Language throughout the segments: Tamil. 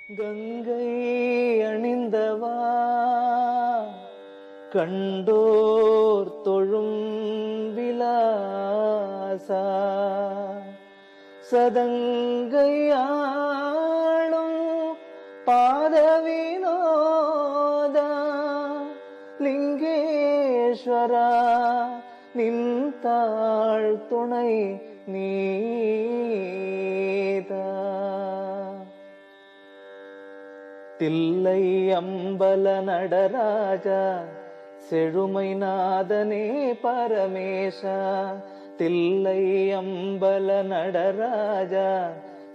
கங்கை அணிந்தவா கண்டோர் தொழும் விலாசா சதங்கையாளும் பாதவினோதா லிங்கேஸ்வரா நின்றாள் துணை நீதா தில்லை அம்பல நடராஜா செழுமை நாதனே பரமேசா தில்லை அம்பல நடராஜா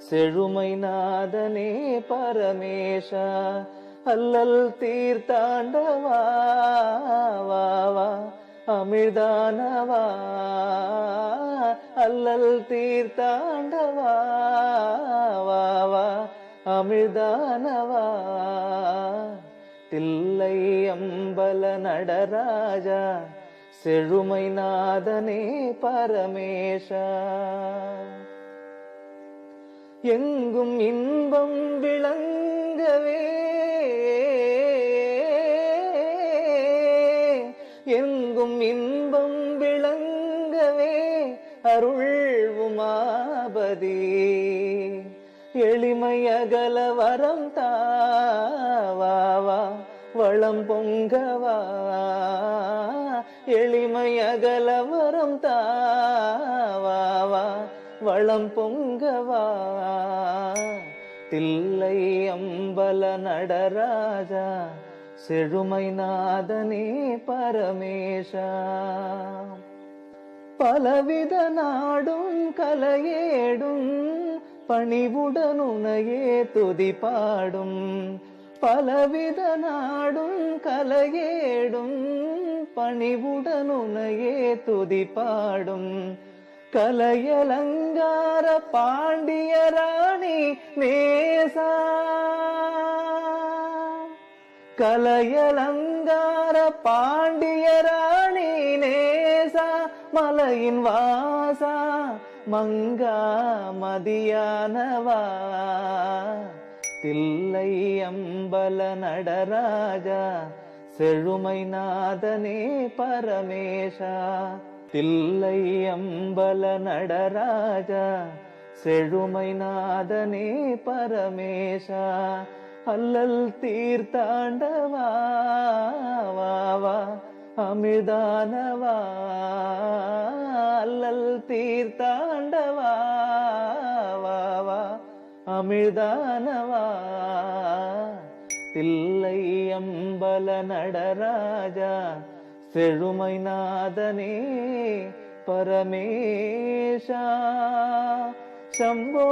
செழுமை நாதனே பரமேசா அல்லல் தீர்த்தாண்டவா வா அமிர்தானவா அல்லல் தீர்த்தாண்டவா வா அமிர்தானவா தில்லை அம்பல நடராஜா செழுமை நாதனே பரமேசா எங்கும் இன்பம் விளங்கவே எங்கும் இன்பம் விளங்கவே அருள் உமாபதி எளிமை அகல வரம் தாவா வளம் பொங்கவா எளிமை அகல வரம் தாவா வளம் பொங்கவா தில்லை அம்பல நடராஜா செழுமை நாதனே பரமேசா பலவித நாடும் கலையேடும் பணிவுடன் உனையே துதி பாடும் பலவித நாடும் கலையேடும் பணிவுடன் உனையே துதி பாடும் கலையலங்கார பாண்டியராணி நேசா கலையலங்கார பாண்டியராணி நேசா மலையின் வாசா மங்கா மதியானவா தில்லை அம்பல நடராஜா செழுமை நாதனே பரமேசா தில்லை அம்பல நடராஜா செழுமை நாதனே பரமேசா அல்லல் தீர்த்தாண்டவா வா அமிர்தானவா அல்லல் தீர்த்தாண்டவா வா அமிர்தானவா தில்லை அம்பல நடராஜா செழுமை நாதனே பரமேசா சம்போ